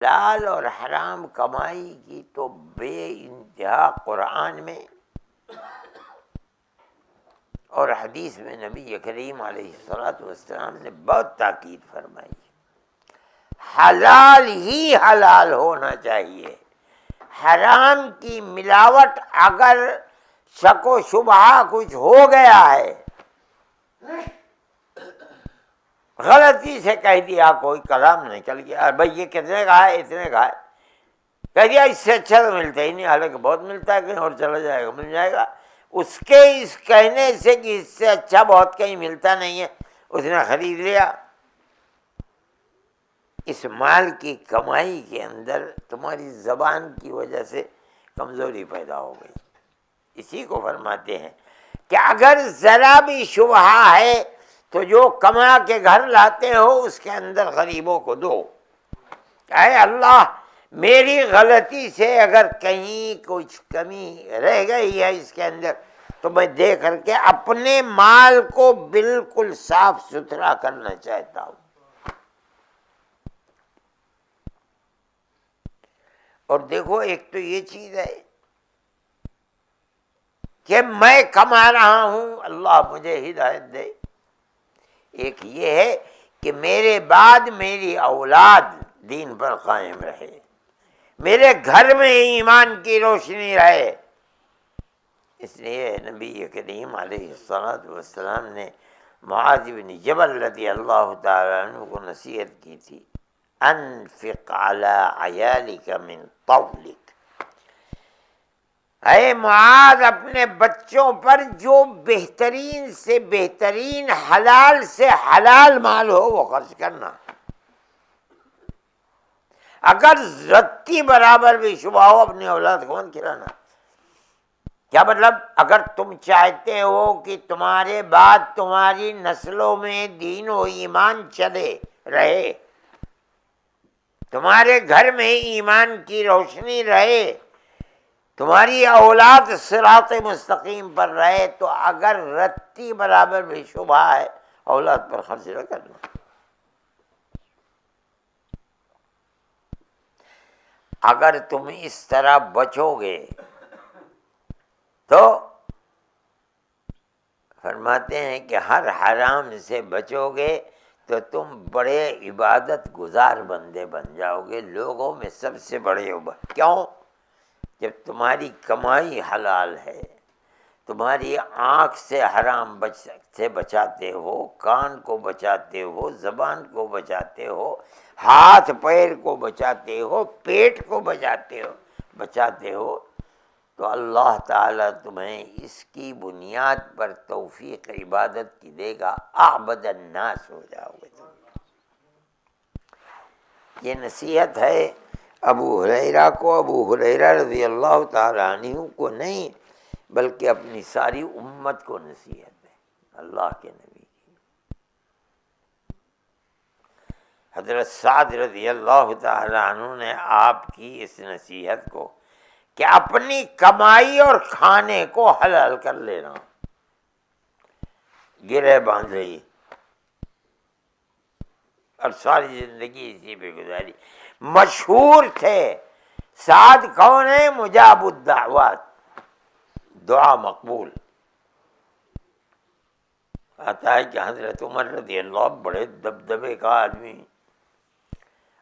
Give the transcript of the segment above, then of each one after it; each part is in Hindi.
हलाल और हराम कमाई की तो बेइंतहा कुरान में और हदीस में नबी करीम अलैहिस्सलातु वस्सलाम ने बहुत ताकीद फरमाई। हलाल ही हलाल होना चाहिए। हराम की मिलावट अगर शको शुबहा कुछ हो गया है, गलती से कह दिया, कोई कलाम निकल गया, भाई ये कितने का है, इतने का है, कह दिया इससे अच्छा तो मिलता ही नहीं, हालांकि बहुत मिलता है, कहीं और चला जाएगा मिल जाएगा, उसके इस कहने से कि इससे अच्छा बहुत कहीं मिलता नहीं है, उसने खरीद लिया। इस माल की कमाई के अंदर तुम्हारी जबान की वजह से कमजोरी पैदा हो गई। इसी को फरमाते हैं कि अगर जरा भी शुबहा है तो जो कमा के घर लाते हो उसके अंदर गरीबों को दो। अरे अल्लाह, मेरी गलती से अगर कहीं कुछ कमी रह गई है इसके अंदर तो मैं दे करके अपने माल को बिल्कुल साफ सुथरा करना चाहता हूं। और देखो, एक तो ये चीज है कि मैं कमा रहा हूं, अल्लाह मुझे हिदायत दे। एक ये है कि मेरे बाद मेरी औलाद दीन पर कायम रहे, मेरे घर में ईमान की रोशनी रहे। इसलिए नबी करीम अलैहिस्सलातु वस्सलाम ने मुआज़ बिन जबल रज़ियल्लाहु ताला अन्हु को नसीहत की थी, अनफ़िक़ अला अयालिका मिन तौलिक। अरे मुआज़, अपने बच्चों पर जो बेहतरीन से बेहतरीन हलाल से हलाल माल हो वो खर्च करना। अगर रत्ती बराबर भी शुबह हो, अपनी औलाद को मत खिलाना। क्या मतलब? अगर तुम चाहते हो कि तुम्हारे बाद तुम्हारी नस्लों में दीन और ईमान चले रहे, तुम्हारे घर में ईमान की रोशनी रहे, तुम्हारी औलाद सिरात मुस्तकीम पर रहे, तो अगर रत्ती बराबर भी शुबह है, औलाद पर खर्च न करना। अगर तुम इस तरह बचोगे तो फरमाते हैं कि हर हराम से बचोगे तो तुम बड़े इबादत गुजार बंदे बन जाओगे, लोगों में सबसे बड़े। क्यों? जब तुम्हारी कमाई हलाल है, तुम्हारी आँख से हराम से बचाते हो, कान को बचाते हो, ज़बान को बचाते हो, हाथ पैर को बचाते हो, पेट को बचाते हो, तो अल्लाह ताला तुम्हें इसकी बुनियाद पर तौफीक इबादत की देगा, आबदन नास हो जाओगे तुम। ये नसीहत है अबू हुरैरा को, अबू हुरैरा रज़ियल्लाहु ताला अन्हु को नहीं, बल्कि अपनी सारी उम्मत को नसीहत है, अल्लाह के नबी की। हज़रत साद रज़ियल्लाहु ताला अन्हु ने आपकी इस नसीहत को कि अपनी कमाई और खाने को हलाल कर लेना, गिरह बांध रही और सारी जिंदगी इसी पे गुजारी। मशहूर थे। साद कौन है? मुजाबुद्दावात, दुआ मकबूल। आता है कि हजरत उमर रज़ियल्लाहु बड़े दबदबे का आदमी,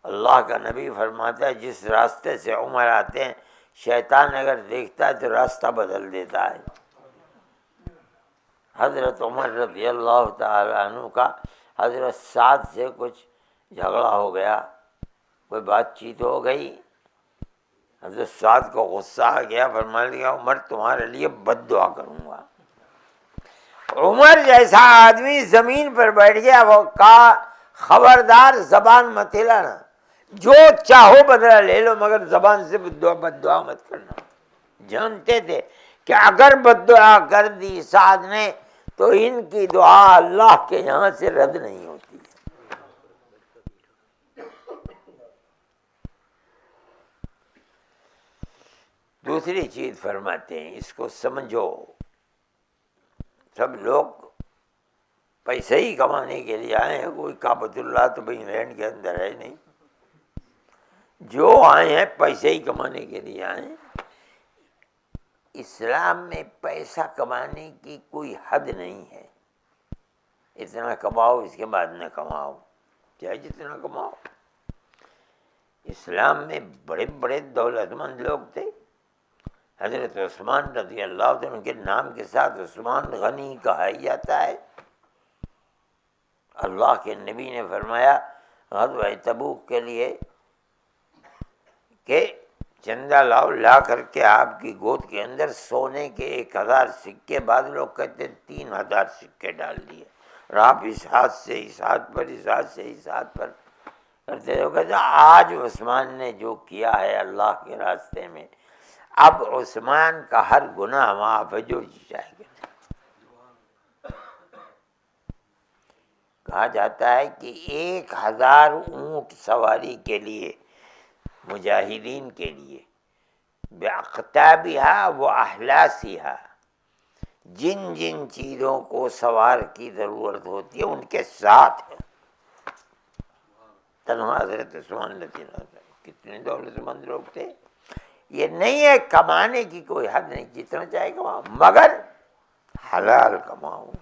अल्लाह का नबी फरमाता है जिस रास्ते से उमर आते हैं, शैतान अगर देखता है तो रास्ता बदल देता है। हजरत उमर रज़ियल्लाहु ताला अन्हु का हजरत साद से कुछ झगड़ा हो गया, कोई बातचीत हो गई, हजरत साद को गुस्सा आ गया, फरमा लिया उमर तुम्हारे लिए बद्दुआ करूँगा। उमर जैसा आदमी जमीन पर बैठ गया, वो कहा खबरदार जबान मत हिलाना, जो चाहो बदला ले लो, मगर जबान से बद्दुआ मत करना। जानते थे कि अगर बद्दुआ कर दी साद ने तो इनकी दुआ अल्लाह के यहाँ से रद्द नहीं होती है। दूसरी चीज फरमाते हैं, इसको समझो, सब लोग पैसे ही कमाने के लिए आए हैं, कोई काबतुल्लाह तो भाई इंग्लैंड के अंदर है नहीं। जो आए हैं पैसे ही कमाने के लिए आए हैं। इस्लाम में पैसा कमाने की कोई हद नहीं है। इतना कमाओ, इसके बाद न कमाओ, चाहे जितना कमाओ। इस्लाम में बड़े बड़े दौलतमंद लोग थे। हजरत उस्मान रज़ी अल्लाह अन्हु, उनके नाम के साथ उस्मान गनी कहा जाता है। अल्लाह के नबी ने फरमाया ग़ज़वा तबूक के लिए कि चंदा लाओ, ला करके आपकी गोद के अंदर सोने के 1000 सिक्के, बाद लोग कहते 3000 सिक्के डाल दिए, और आप इस हाथ से इस हाथ पर, इस हाथ से इस हाथ पर करते हो। कहते आज उस्मान ने जो किया है अल्लाह के रास्ते में, अब उस्मान का हर गुनाह माफ है जो चाहेगा। कहा जाता है कि 1000 ऊंट सवारी के लिए, मुजाहिदीन के लिए, बेअक़ताबिहा व अहलासिहा, जिन जिन चीज़ों को सवार की ज़रूरत होती है उनके साथ है। तन्हा हज़रत उस्मान कितने दौलतमंद लोग थे। ये नहीं है कमाने की कोई हद नहीं, जितना चाहे कमाओ, मगर हलाल कमाओ,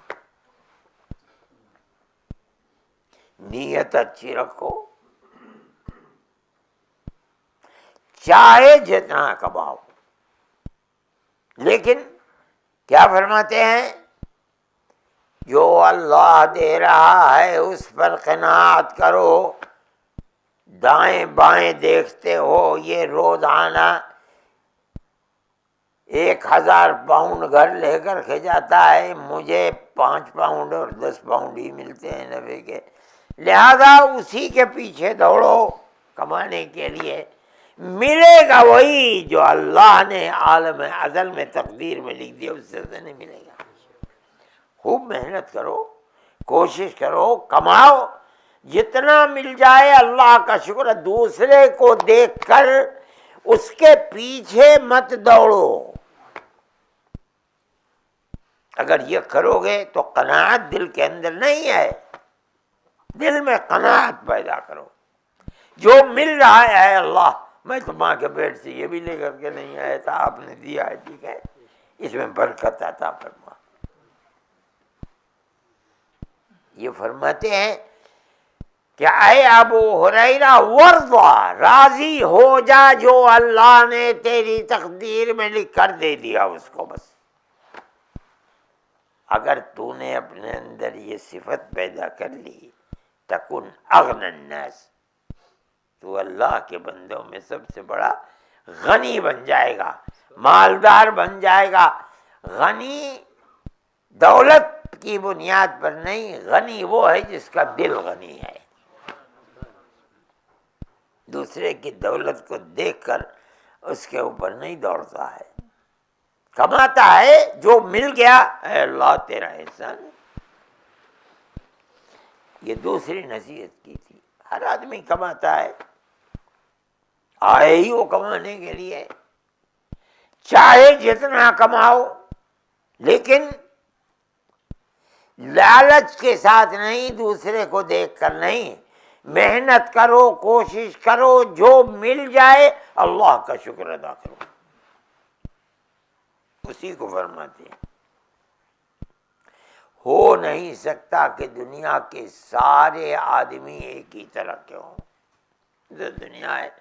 नीयत अच्छी रखो, चाहे जितना कमाओ। लेकिन क्या फरमाते हैं, जो अल्लाह दे रहा है उस पर क़नाअत करो। दाएं बाएं देखते हो, ये रोजाना 1000 पाउंड घर लेकर के जाता है, मुझे 5 पाउंड और 10 पाउंड ही मिलते हैं नबे के, लिहाजा उसी के पीछे दौड़ो कमाने के लिए। मिलेगा वही जो अल्लाह ने आलम अज़ल में तकदीर में लिख दिया, उससे तो नहीं मिलेगा। खूब मेहनत करो, कोशिश करो, कमाओ, जितना मिल जाए अल्लाह का शुक्र। दूसरे को देखकर उसके पीछे मत दौड़ो। अगर ये करोगे तो कनाअत दिल के अंदर नहीं है, दिल में कनाअत पैदा करो। जो मिल रहा है अल्लाह, मैं तो माँ के पेट से ये भी लेकर के नहीं आया था, आपने दिया है, ठीक है, इसमें बरकत अता फरमा। ये फरमाते हैं कि ऐ अबू हुरैरा वर्दा, राजी हो जा, जो अल्लाह ने तेरी तकदीर में लिख कर दे दिया उसको। बस अगर तूने अपने अंदर ये सिफत पैदा कर ली, तकुन अगनन नास, तो अल्लाह के बंदों में सबसे बड़ा गनी बन जाएगा, मालदार बन जाएगा। गनी दौलत की बुनियाद पर नहीं, गनी वो है जिसका दिल गनी है, दूसरे की दौलत को देखकर उसके ऊपर नहीं दौड़ता है, कमाता है जो मिल गया, अल्लाह तेरा एहसान। ये दूसरी नसीहत की थी। हर आदमी कमाता है, आए ही वो कमाने के लिए, चाहे जितना कमाओ, लेकिन लालच के साथ नहीं, दूसरे को देखकर नहीं। मेहनत करो, कोशिश करो, जो मिल जाए अल्लाह का शुक्र अदा करो, उसी को फरमाते हैं। हो नहीं सकता कि दुनिया के सारे आदमी एक ही तरह के हों। जो दुनिया है,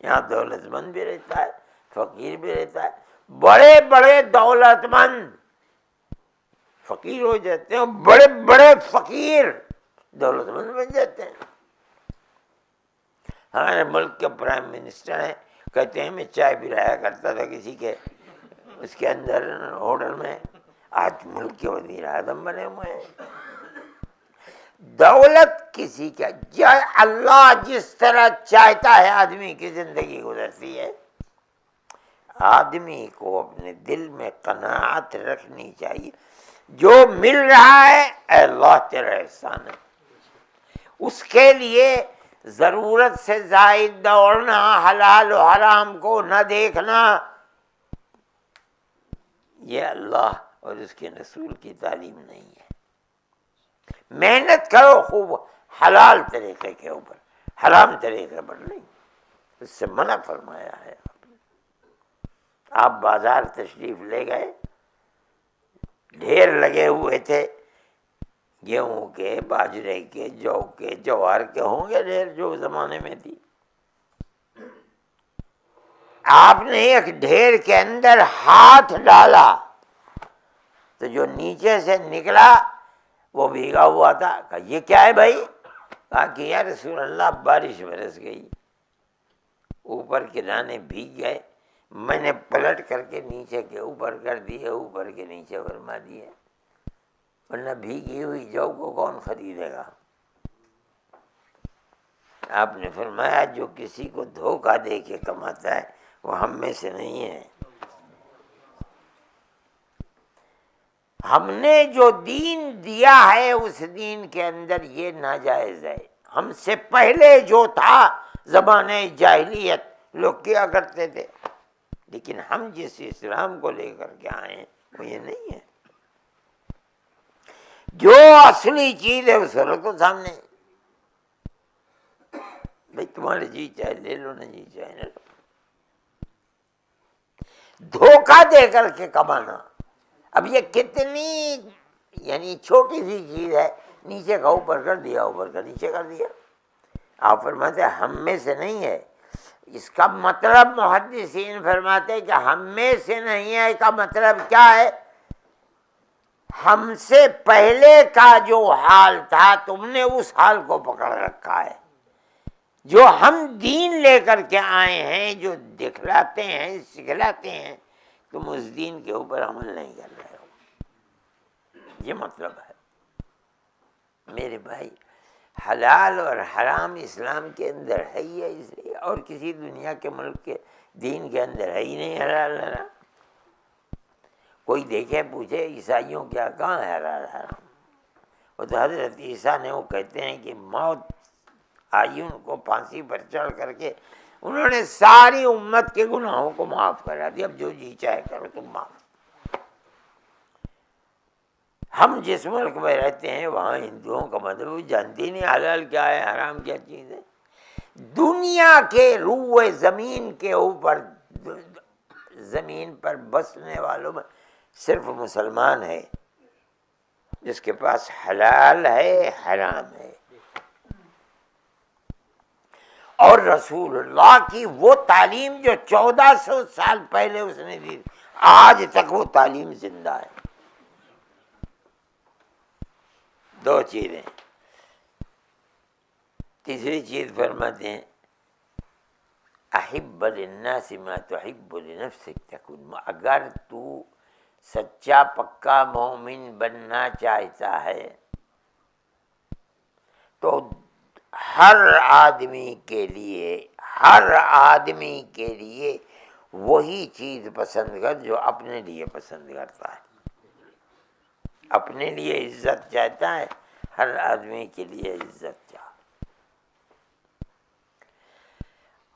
यहाँ दौलतमंद भी रहता है, फकीर भी रहता है। बड़े बड़े दौलतमंद फकीर हो जाते हैं, बड़े बड़े फकीर दौलतमंद बन जाते हैं। हमारे मुल्क के प्राइम मिनिस्टर हैं, कहते हैं मैं चाय पिलाया करता था किसी के उसके अंदर होटल में, आज मुल्क के वज़ीर आज़म बने हुए हैं। दौलत किसी का, अल्लाह जिस तरह चाहता है आदमी की जिंदगी गुजरती है। आदमी को अपने दिल में कनाअत रखनी चाहिए, जो मिल रहा है अल्लाह तेरा एहसान है। उसके लिए ज़रूरत से ज़ायद दौड़ना, हलाल और हराम को न देखना, ये अल्लाह और उसके रसूल की तालीम नहीं है। मेहनत करो खूब हलाल तरीके के ऊपर, हराम तरीके पर नहीं। उससे मना फरमाया है। आप बाजार तशरीफ ले गए, ढेर लगे हुए थे गेहूं के, बाजरे के, जौ के, ज्वार के, होंगे ढेर जो जमाने में थी। आपने एक ढेर के अंदर हाथ डाला तो जो नीचे से निकला वो भीगा हुआ था। कहा ये क्या है भाई? कहा कि या रसूल अल्लाह बारिश बरस गई, ऊपर के दाने भीग गए, मैंने पलट करके नीचे के ऊपर कर दिए, ऊपर के नीचे फरमा दिए, वरना भीगी हुई जौ को कौन खरीदेगा। आपने फरमाया जो किसी को धोखा दे के कमाता है वो हम में से नहीं है। हमने जो दीन दिया है उस दीन के अंदर ये नाजायज है। हमसे पहले जो था ज़माने जाहिलियत लोग किया करते थे, लेकिन हम जिस इस्लाम को लेकर के आए वो ये नहीं है। जो असली चीज है उस रखो सामने, भाई तुम्हारे जी चाहे ले लो, ना जी चाहे ना लो। धोखा दे करके कमाना, अब ये कितनी यानी छोटी सी चीज है, नीचे का ऊपर कर दिया, ऊपर का नीचे कर दिया। आप फरमाते हम में से नहीं है, इसका मतलब मुहद्दिसीन फरमाते हैं कि हम में से नहीं है का मतलब क्या है? हमसे पहले का जो हाल था तुमने उस हाल को पकड़ रखा है। जो हम दीन लेकर के आए हैं, जो दिखलाते हैं, सिखलाते हैं, तुम उस दीन के ऊपर अमल नहीं कर रहे हो, ये मतलब है। मेरे भाई, हलाल और हराम इस्लाम के अंदर है ही है, इसलिए और किसी दुनिया के मुल्क के दीन के अंदर है ही नहीं हलाल हराम। कोई देखे पूछे ईसाइयों क्या कहाँ है हलाल हराम? वो तो हजरत ईसा ने वो कहते हैं कि मौत आई उनको फांसी पर चढ़ करके, उन्होंने सारी उम्मत के गुनाहों को माफ करा दिया, अब जो जी चाहे करो तुम माफ। हम जिस मुल्क में रहते हैं वहाँ हिंदुओं का मतलब जानते ही नहीं हलाल क्या है, हराम क्या चीज़ है। दुनिया के रूए ज़मीन के ऊपर, ज़मीन पर बसने वालों में सिर्फ मुसलमान है जिसके पास हलाल है, हराम है। और रसूलुल्लाह की वो तालीम जो 1400 साल पहले उसने दी, आज तक वो तालीम जिंदा है। दो चीजें। तीसरी चीज फरमाते हैं अहिब्ब लिन्नासि मा तुहिब्बु लिनफ्सिक तकुन। अगर तू सच्चा पक्का मोमिन बनना चाहता है तो हर आदमी के लिए वही चीज पसंद कर जो अपने लिए पसंद करता है। अपने लिए इज्जत चाहता है, हर आदमी के लिए इज्जत चाह।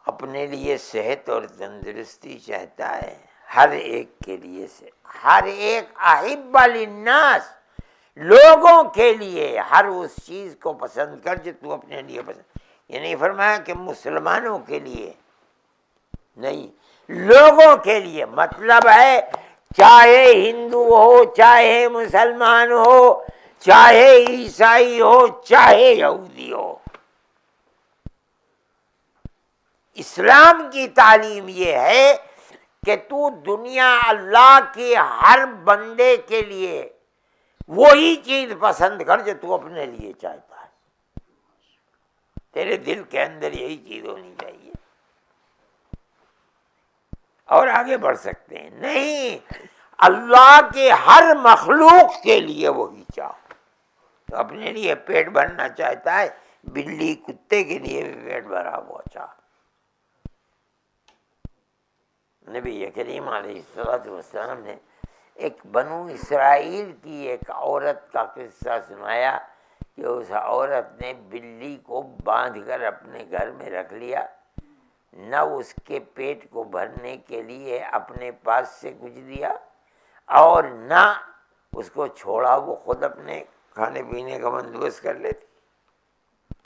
अपने लिए सेहत और तंदुरुस्ती चाहता है, हर एक के लिए से हर एक अहिब्बा लिन्नास, लोगों के लिए हर उस चीज को पसंद कर जो तू अपने लिए पसंद। ये नहीं फरमाया कि मुसलमानों के लिए नहीं, लोगों के लिए। मतलब है चाहे हिंदू हो, चाहे मुसलमान हो, चाहे ईसाई हो, चाहे यहूदी हो, इस्लाम की तालीम ये है कि तू दुनिया अल्लाह के हर बंदे के लिए वही चीज पसंद कर जो तू अपने लिए चाहता है। तेरे दिल के अंदर यही चीज होनी चाहिए और आगे बढ़ सकते हैं। नहीं, अल्लाह के हर मखलूक के लिए वही चाहो। तो अपने लिए पेट भरना चाहता है, बिल्ली कुत्ते के लिए भी पेट भरा हुआ चाह। नबी करीम अलैहिस्सलाम ने एक बनु इसराइल की एक औरत का किस्सा सुनाया कि उस औरत ने बिल्ली को बांधकर अपने घर में रख लिया, न उसके पेट को भरने के लिए अपने पास से कुछ दिया और न उसको छोड़ा, वो खुद अपने खाने पीने का बंदोबस्त कर लेती,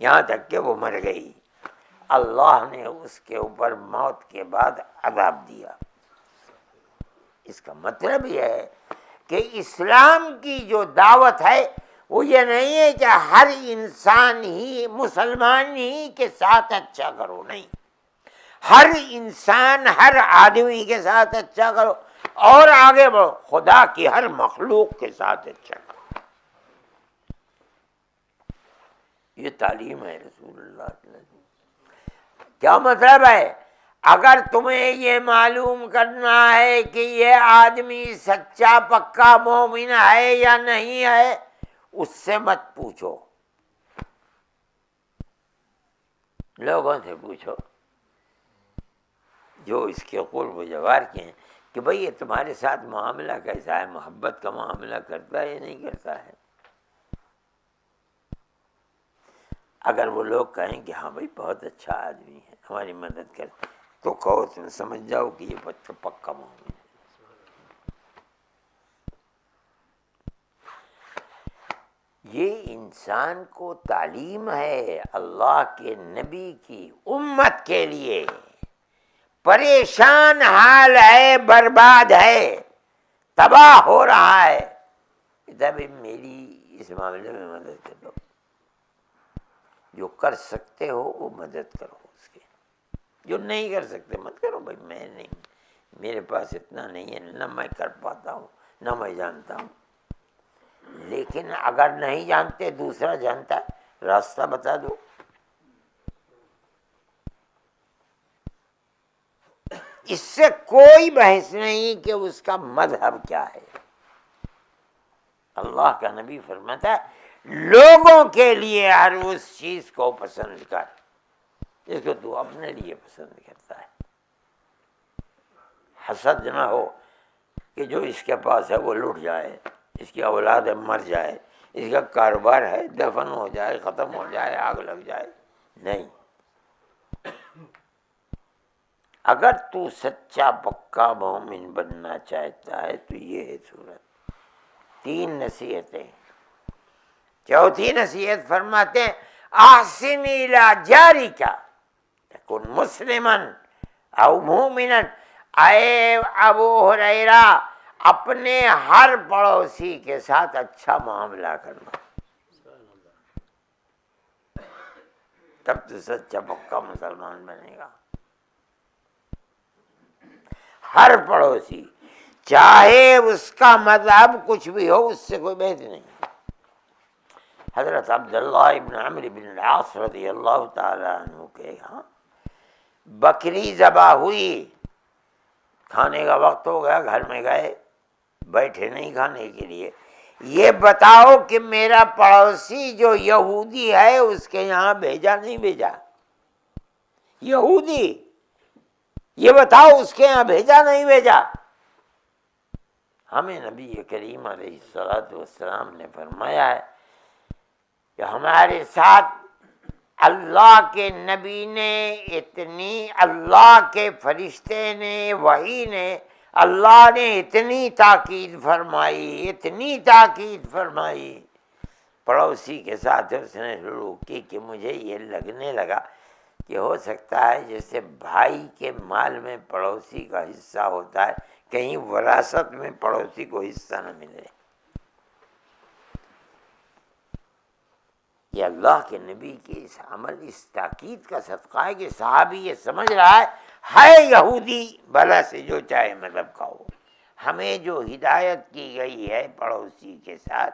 यहाँ तक कि वो मर गई। अल्लाह ने उसके ऊपर मौत के बाद अज़ाब दिया। इसका मतलब यह है कि इस्लाम की जो दावत है वो ये नहीं है कि हर इंसान ही मुसलमान ही के साथ अच्छा करो, नहीं, हर इंसान हर आदमी के साथ अच्छा करो और आगे बढ़ो, खुदा की हर मखलूक के साथ अच्छा करो। ये तालीम है रसूलुल्लाह की। क्या मतलब है? अगर तुम्हें ये मालूम करना है कि ये आदमी सच्चा पक्का मोमिन है या नहीं है, उससे मत पूछो, लोगों से पूछो जो इसके कुर्ब जवार के हैं कि भाई ये तुम्हारे साथ मामला कैसा है, मोहब्बत का मामला करता है या नहीं करता है। अगर वो लोग कहें कि हाँ भाई बहुत अच्छा आदमी है, हमारी मदद कर, तो कहो, तुम समझ जाओ कि ये बच्चा पक्का मोमिन है। ये इंसान को तालीम है अल्लाह के नबी की उम्मत के लिए। परेशान हाल है, बर्बाद है, तबाह हो रहा है, तभी मेरी इस मामले में मदद कर दो। जो कर सकते हो वो मदद करो उसके, जो नहीं कर सकते मत करो। भाई मैं नहीं, मेरे पास इतना नहीं है, न मैं कर पाता हूँ न मैं जानता हूँ। लेकिन अगर नहीं जानते, दूसरा जानता है, रास्ता बता दो। इससे कोई बहस नहीं कि उसका मजहब क्या है। अल्लाह का नबी फरमाता है, लोगों के लिए हर उस चीज को पसंद कर जिसको तू अपने लिए पसंद करता है। हसद ना हो कि जो इसके पास है वो लुट जाए, इसकी औलाद है मर जाए, इसका कारोबार है दफन हो जाए, ख़त्म हो जाए, आग लग जाए। नहीं, अगर तू सच्चा पक्का मोमिन बनना चाहता है तो ये है सूरत। 3 नसीहतें। चौथी नसीहत फरमाते हैं, आसिन इला जारिका तकुन मुस्लिमन औ मुमिनन। आए अबू हुरैरा, अपने हर पड़ोसी के साथ अच्छा मामला करना, तब तो सच्चा पक्का मुसलमान बनेगा। हर पड़ोसी, चाहे उसका मज़हब कुछ भी हो, उससे कोई बहस नहीं। हज़रत अब्दुल्लाह इब्न अम्र बिन आस रज़ियल्लाहु ताला अन्हु के यहाँ बकरी ज़बा हुई, खाने का वक्त हो गया, घर में गए, बैठे नहीं खाने के लिए। ये बताओ कि मेरा पड़ोसी जो यहूदी है उसके यहाँ भेजा नहीं भेजा? यहूदी, ये बताओ उसके यहाँ भेजा नहीं भेजा? हमें नबी करीम अलैहिस्सलातु वस्सलाम ने फरमाया है कि हमारे साथ अल्लाह के नबी ने इतनी, अल्लाह के फरिश्ते ने, वही ने, अल्लाह ने इतनी ताकीद फरमाई, इतनी ताकीद फरमाई पड़ोसी के साथ उसने शुरू की कि मुझे ये लगने लगा कि हो सकता है जैसे भाई के माल में पड़ोसी का हिस्सा होता है, कहीं विरासत में पड़ोसी को हिस्सा न मिले। ये अल्लाह के नबी के इस अमल, इस ताकीद का सदका है कि साहबी ये समझ रहा है यहूदी भला से जो चाहे मतलब का हो। हमें जो हिदायत की गई है पड़ोसी के साथ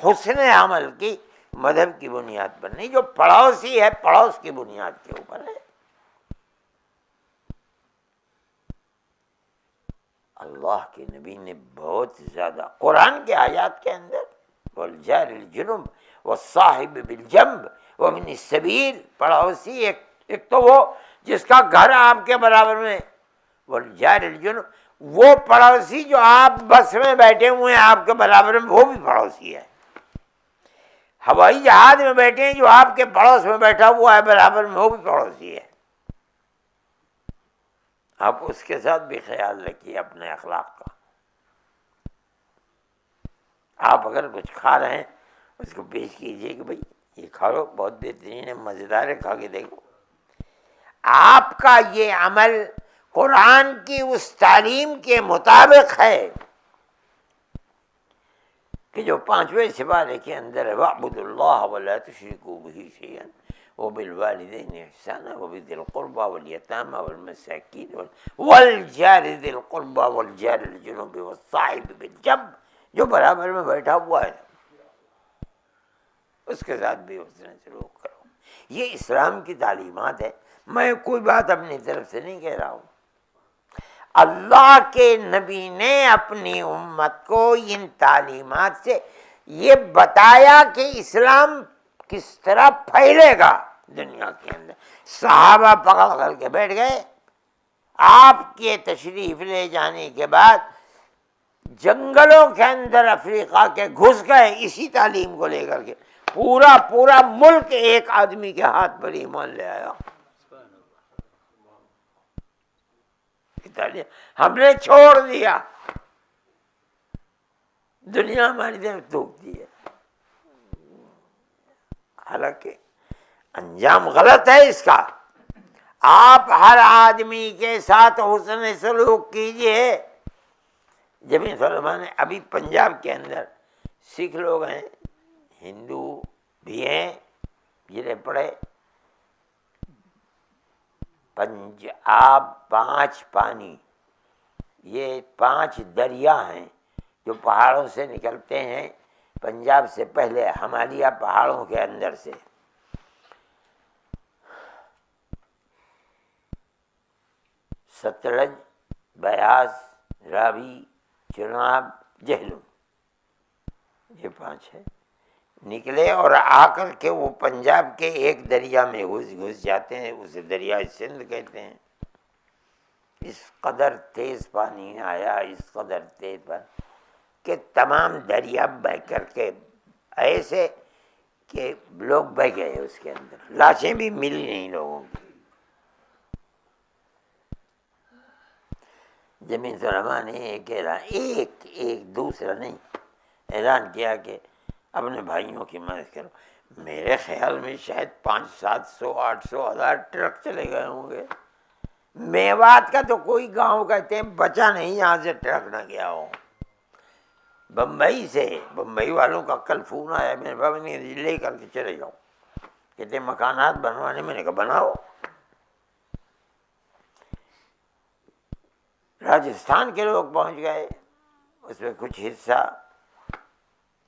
हुस्न अमल की, मजहब की बुनियाद पर नहीं, जो पड़ोसी है पड़ोस की बुनियाद के ऊपर है। अल्लाह के नबी ने बहुत ज़्यादा कुरान के आयात के अंदर वल जारिल जुनुब व साहिब बिल जंब व मिन सबील, पड़ोसी एक तो वो जिसका घर आपके बराबर में, वल जारिल जुनुब, वो पड़ोसी जो आप बस में बैठे हुए हैं आपके बराबर में, वो भी पड़ोसी है। हवाई जहाज में बैठे हैं, जो आपके पड़ोस में बैठा हुआ है बराबर में, वो भी पड़ोसी है। आप उसके साथ भी ख्याल रखिए अपने अखलाक का। आप अगर कुछ खा रहे हैं उसको पेश कीजिए कि भाई ये खा लो, बहुत बेहतरीन है, मज़ेदार है, खा के देखो। आपका ये अमल कुरान की उस तालीम के मुताबिक है कि जो 5वें सिपारे के अंदर है, वअबुदुल्लाह वला तुश्रिकू बिही शैअन व बिल वालिदैनि इहसाना व बिदिल कुर्बा वल यतामा वल मसाकीन वल जारि दिल कुर्बा वल जारिल जुनुब वस्साहिब बिल जंब, जो बराबर में बैठा हुआ है उसके साथ भी उसने सलूक करो। ये इस्लाम की तालीमात है। मैं कोई बात अपनी तरफ से नहीं कह रहा हूँ। अल्लाह के नबी ने अपनी उम्मत को इन तालीमात से ये बताया कि इस्लाम किस तरह फैलेगा दुनिया के अंदर। सहाबा पकड़ करके बैठ गए। आपके तशरीफ ले जाने के बाद जंगलों के अंदर अफ्रीका के घुस गए इसी तालीम को लेकर के। पूरा पूरा मुल्क एक आदमी के हाथ पर ईमान ले आया। हमने छोड़ दिया, दुनिया हमारी तरफ थूक दी है। हालांकि अंजाम गलत है इसका। आप हर आदमी के साथ हुस्न सलूक कीजिए। जमीन सलमान, अभी पंजाब के अंदर सिख लोग हैं, हिंदू भी हैं, जिन्हें पढ़े पंजाब 5 पानी, ये 5 दरिया हैं जो पहाड़ों से निकलते हैं पंजाब से पहले हिमालय पहाड़ों के अंदर से। सतलज, ब्यास, रावी, चुनाब, झेलम, ये 5 है। निकले और आकर के वो पंजाब के एक दरिया में घुस जाते हैं, उसे दरिया सिंध कहते हैं। इस कदर तेज पानी आया, इस कदर तेज पानी कि तमाम दरिया बह करके ऐसे कि लोग बह गए उसके अंदर, लाशें भी मिली नहीं लोगों की। जमीन सलमा ने एक दूसरा नहीं ऐलान किया कि अपने भाइयों की मदद करो। मेरे ख्याल में शायद 500-700, 800, 1000 ट्रक चले गए होंगे। मेवात का तो कोई गांव कहते हैं बचा नहीं यहाँ से ट्रक ना गया हो। बम्बई वालों का कल फोन आया, मेरे बाबा ने ले करके चले जाओ, कहते मकानात बनवाने। मैंने कहा बनाओ। राजस्थान के लोग पहुंच गए, उसमें कुछ हिस्सा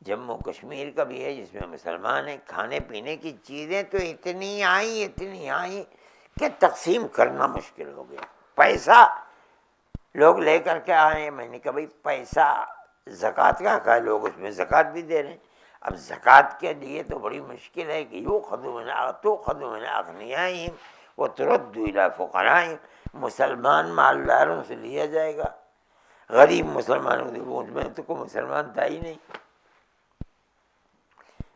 जम्मू कश्मीर का भी है जिसमें मुसलमान हैं। खाने पीने की चीज़ें तो इतनी आई कि तकसीम करना मुश्किल हो गया। पैसा लोग लेकर के आए। मैंने कहा भाई पैसा ज़कात का लोग उसमें ज़कात भी दे रहे हैं। अब ज़कात के लिए तो बड़ी मुश्किल है कि यो खदुमन अगनियाहिम व तुरद्दु इला फुक़राहिम, मुसलमान मालदारों से लिया जाएगा, गरीब मुसलमानों के वोट में तो कोई मुसलमान था ही नहीं।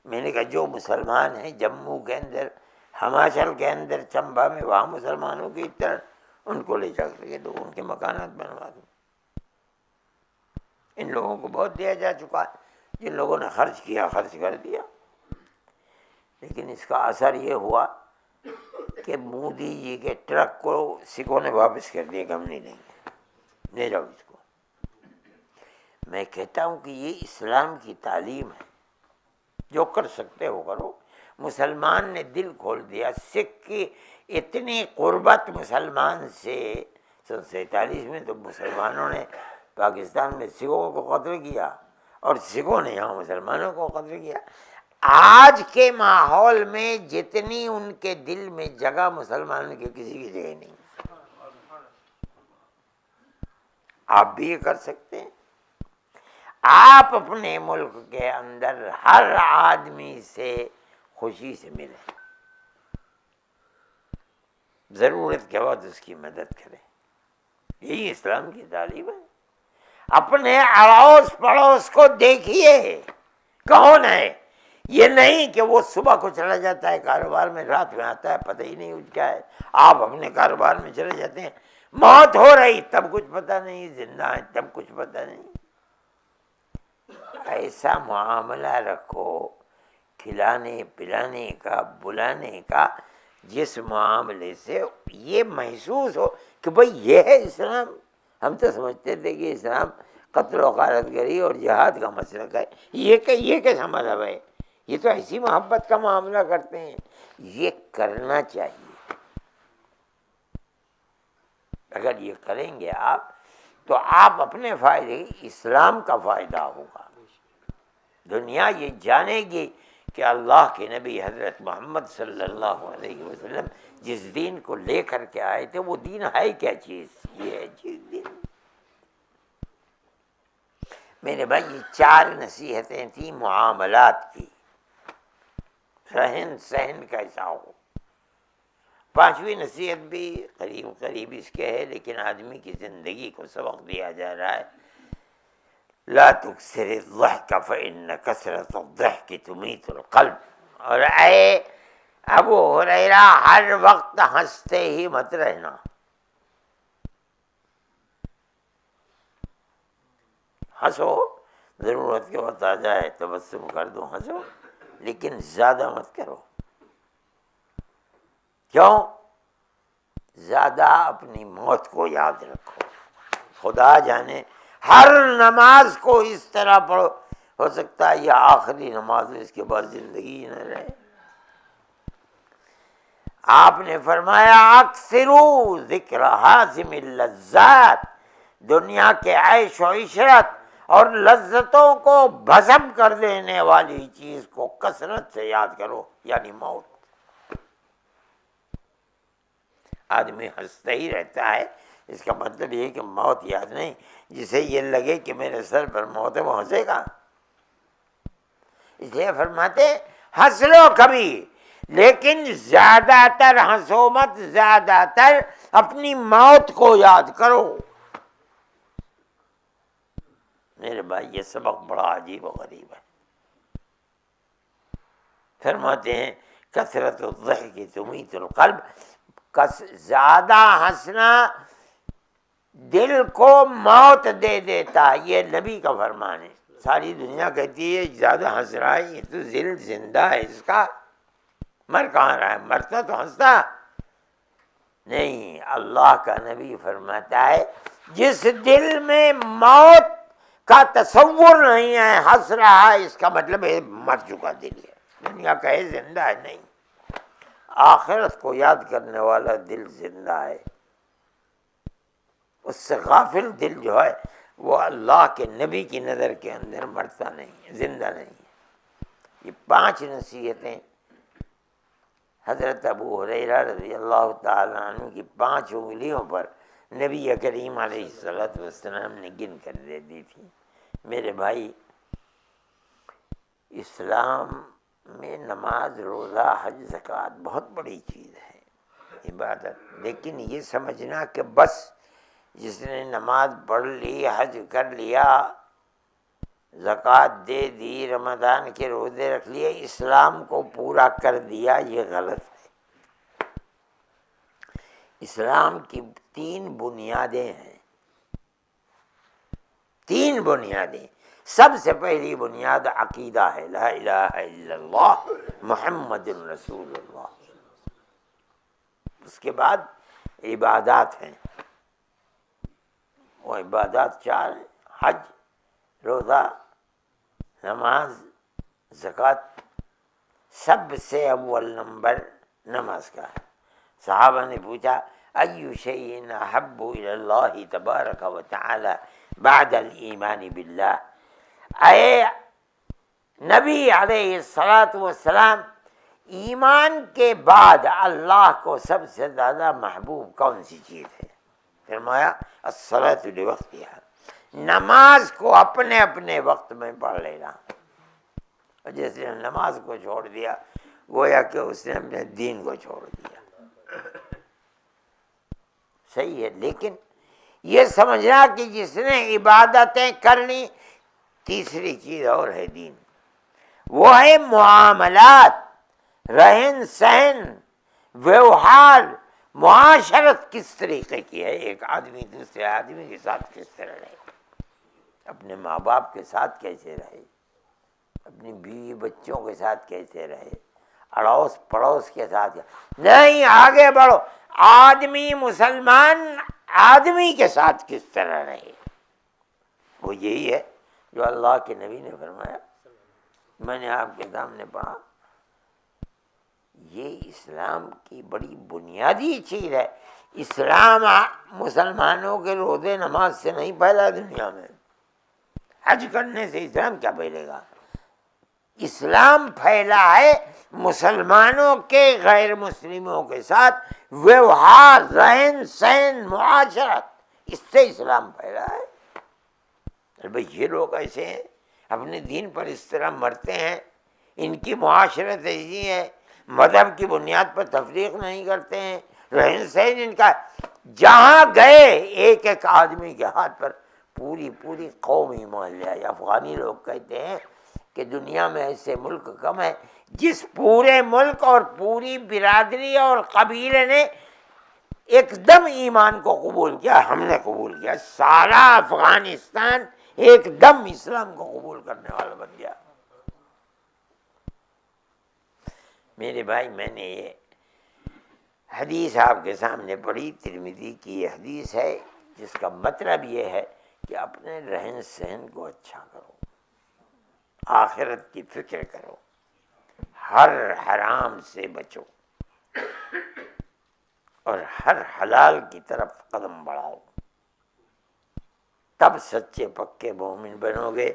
मैंने कहा जो मुसलमान हैं जम्मू के अंदर, हिमाचल के अंदर, चंबा में, वहाँ मुसलमानों की तरह उनको ले जा करके दो, उनके मकानात बनवा दो। इन लोगों को बहुत दिया जा चुका है, जिन लोगों ने खर्च किया खर्च कर दिया। लेकिन इसका असर ये हुआ कि मोदी जी के ट्रक को सिखों ने वापस कर दिया कि हम नहीं लेंगे, ले जाओ इसको। मैं कहता हूँ कि ये इस्लाम की तालीम है, जो कर सकते हो करो। मुसलमान ने दिल खोल दिया। सिख की इतनी कुर्बत मुसलमान से, 47 में तो मुसलमानों ने पाकिस्तान में सिखों को कत्ल किया और सिखों ने यहाँ मुसलमानों को कत्ल किया। आज के माहौल में जितनी उनके दिल में जगह मुसलमानों की किसी की जगह नहीं। आप भी ये कर सकते हैं। आप अपने मुल्क के अंदर हर आदमी से खुशी से मिलें, जरूरत के बाद उसकी मदद करें। यही इस्लाम की तालीम है। अपने अड़ोस पड़ोस को देखिए कौन है। ये नहीं कि वो सुबह को चला जाता है कारोबार में, रात में आता है, पता ही नहीं उसका है। आप अपने कारोबार में चले जाते हैं, मौत हो रही तब कुछ पता नहीं, जिंदा है तब कुछ पता नहीं। ऐसा मामला रखो खिलाने पिलाने का, बुलाने का, जिस मामले से ये महसूस हो कि भाई ये है इस्लाम। हम तो समझते थे कि इस्लाम कत्ल व गारतगरी और जिहाद का मसलक है। ये कैसा मजहब है? ये तो ऐसी मोहब्बत का मामला करते हैं। ये करना चाहिए। अगर ये करेंगे आप तो आप अपने फायदे, इस्लाम का फायदा होगा। दुनिया ये जानेगी कि अल्लाह के नबी हज़रत मोहम्मद सल्लल्लाहु अलैहि वसल्लम जिस दीन को लेकर के आए थे वो दीन है क्या चीज़? ये है चीज़ दीन। मेरे भाई ये 4 नसीहतें थी मुआमलात की, रहन सहन कैसा हो। 5वीं नसीहत भी करीब करीब इसके है, लेकिन आदमी की ज़िंदगी को सबक दिया जा रहा है। ला तुक्सिर ज़हक फ़इन्न कसरत ज़हक तुमीतुल क़ल्ब। और ऐ अबू हुरैरा, हर वक्त हंसते ही मत रहना। हंसो, ज़रूरत के वक्त आ जाए तबस्सुम कर दो, हंसो, लेकिन ज़्यादा मत करो। क्यों? ज़्यादा अपनी मौत को याद रखो। खुदा जाने हर नमाज को इस तरह पढ़ो, हो सकता है यह आखिरी नमाज है, इसके बाद ज़िंदगी न रहे। आपने फरमाया अक्सिरू ज़िक्र हाज़िमिल लज़्ज़ात, दुनिया के ऐश व इशरत और लज्जतों को भस्म कर देने वाली चीज़ को कसरत से याद करो, यानी मौत। आदमी हंसता ही रहता है, इसका मतलब ये कि मौत याद नहीं। जिसे ये लगे कि मेरे सर पर मौत है वो हंसेगा। इसलिए फरमाते हंस लो कभी, लेकिन ज्यादातर हंसो मत, ज्यादातर अपनी मौत को याद करो। मेरे भाई ये सबक बड़ा अजीब और गरीब है। फरमाते हैं कसरत ज़हकी तुमीतुल क़ल्ब, ज्यादा हंसना दिल को मौत दे देता। ये नबी का फरमान है। सारी दुनिया कहती है ज्यादा हंस रहा है, ये तो दिल जिंदा है इसका, मर कहाँ रहा है? मरता तो हंसता नहीं। अल्लाह का नबी फरमाता है जिस दिल में मौत का तसव्वुर नहीं है, हंस रहा है, इसका मतलब है मर चुका दिल है, दुनिया का है, जिंदा है नहीं। आखिरत को याद करने वाला दिल जिंदा है। उससे गाफिल दिल जो है वो अल्लाह के नबी की नज़र के अंदर मरता नहीं है, जिंदा नहीं है। ये 5 नसीहतें हज़रत अबू हुरैरा रज़ी अल्लाह ताला अन्हु की 5 उंगलियों पर नबी करीम अलैहिस्सलातु वस्सलाम ने गिन कर दे दी थी। मेरे भाई, इस्लाम में नमाज, रोज़ा, हज, ज़कात बहुत बड़ी चीज़ है, इबादत। लेकिन ये समझना कि बस जिसने नमाज पढ़ ली, हज कर लिया, ज़कात दे दी, रमज़ान के रोज़े रख लिए, इस्लाम को पूरा कर दिया, ये गलत है। इस्लाम की 3 बुनियादें हैं, 3 बुनियादें। सबसे पहली बुनियाद अकीदा है, ला इलाहा इल्लल्लाह मुहम्मदुर रसूलुल्लाह। उसके बाद इबादत हैं, वो इबादत 4 हैं, हज, रोज़ा, नमाज, ज़कात। सबसे अव्वल नंबर नमाज का है। सहाबा ने पूछा अय्यु शैइन अहब्बु इलल्लाहि तबारक व तआला बअदल ईमान बिल्लाह। अये नबी अलैहिस्सलातु वस्सलाम, ईमान के बाद अल्लाह को सबसे ज़्यादा महबूब कौन सी चीज़ है? फरमाया अस्सलातु लिवक्तिहा, नमाज को अपने अपने वक्त में पढ़ लेना। और जैसे नमाज को छोड़ दिया गोया कि उसने अपने दीन को छोड़ दिया। सही है, लेकिन ये समझना कि जिसने इबादतें कर ली, तीसरी चीज और है दीन, वो है मुआमलात, रहन सहन, व्यवहार, मुआशरत किस तरीके की है। एक आदमी दूसरे आदमी के साथ किस तरह रहे, अपने माँ बाप के साथ कैसे रहे, अपनी बीवी बच्चों के साथ कैसे रहे, अड़ोस पड़ोस के साथ, नहीं आगे बढ़ो। आदमी मुसलमान आदमी के साथ किस तरह रहे, वो यही है जो अल्लाह के नबी ने फरमाया। मैंने आपके सामने पढ़ा, ये इस्लाम की बड़ी बुनियादी चीज़ है। इस्लाम मुसलमानों के रोज़े नमाज से नहीं फैला दुनिया में, हज करने से इस्लाम क्या फैलेगा। इस्लाम फैला है मुसलमानों के गैर मुस्लिमों के साथ व्यवहार, रहन सहन, मुआशरत, इससे इस्लाम फैला है। अरे भाई ये लोग ऐसे हैं, अपने दीन पर इस तरह मरते हैं, इनकी मुआशरत ऐसी है, मजहब की बुनियाद पर तफरीक नहीं करते हैं, रहन सहन इनका, जहाँ गए एक एक आदमी के हाथ पर पूरी पूरी कौम ईमान ले आई। अफगानी लोग कहते हैं कि दुनिया में ऐसे मुल्क कम है जिस पूरे मुल्क और पूरी बिरादरी और कबीले ने एकदम ईमान को कबूल किया। हमने कबूल किया, सारा अफगानिस्तान एकदम इस्लाम को कबूल करने वाला बन गया। मेरे भाई, मैंने ये हदीस आपके सामने पढ़ी, तिरमिज़ी की ये हदीस है, जिसका मतलब ये है कि अपने रहन सहन को अच्छा करो, आखिरत की फिक्र करो, हर हराम से बचो और हर हलाल की तरफ कदम बढ़ाओ, तब सच्चे पक्के मोमिन बनोगे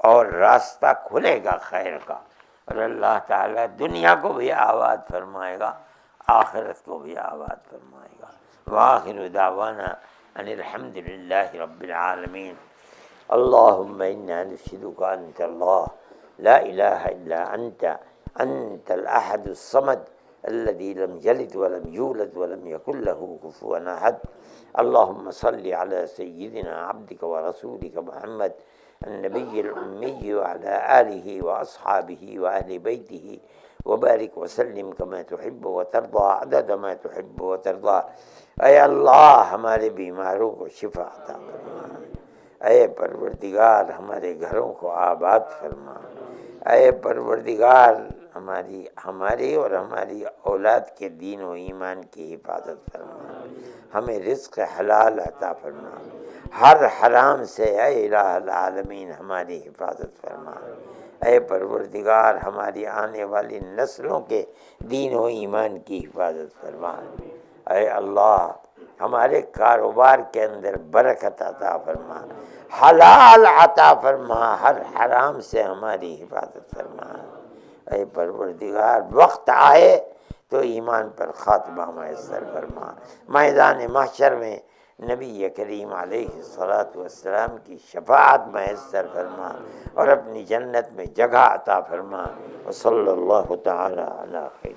और रास्ता खुलेगा खैर का, और अल्लाह ताला दुनिया को भी आबाद फरमाएगा, आखिरत को भी आबाद फरमाएगा। वाखिर दावाना अनिल हम्दुलिल्लाहि रब्बिल आलमीन। अल्लाहुम्मा इन्ना नशहदुका अन्ता अल्लाह ला इलाहा इल्ला अन्ता अंतल अहदुस समद अल्लज़ी लम यलिद वलम यूलद वलम यकुल लहू कुफुवन अहद। अल्लाहुम्मा सल्लि अला सय्यिदिना अब्दिका व रसूलिका मुहम्मद अन्नबिय्यिल उम्मी व अला आलिहि व अस्हाबिहि व अहलि बैतिहि व बारिक व सल्लिम कमा तुहिब्बु व तर्दा अदद मा तुहिब्बु व तर्दा। ऐ अल्लाह, हमारे बीमारों को शिफा अता फरमा। ऐ परवरदिगार, हमारे घरों को आबाद फरमा। ऐ परवरदिगार, हमारी और हमारी औलाद के दीन व ईमान की हिफाजत फरमा। हमें रिज़्क़ हलाल अता फरमा। हर हराम से ऐ इलाहुल आलमीन हमारी हिफाजत फरमा। ऐ परवरदिगार, हमारी आने वाली नस्लों के दीन व ईमान की हिफाजत फरमा। ऐ अल्लाह, हमारे कारोबार के अंदर बरकत अता फरमा, हलाल अता फरमा, हर हराम से हमारी हिफाजत फरमा। ऐ परवरदिगार, वक्त आए तो ईमान पर खात्मा मैसर फरमा। मैदान महशर में नबी करीम अलैहिस्सलातु वस्सलाम की शफाअत मैसर फरमा और अपनी जन्नत में जगह अता फरमा। व सल्लल्लाहु तआला अला खैर।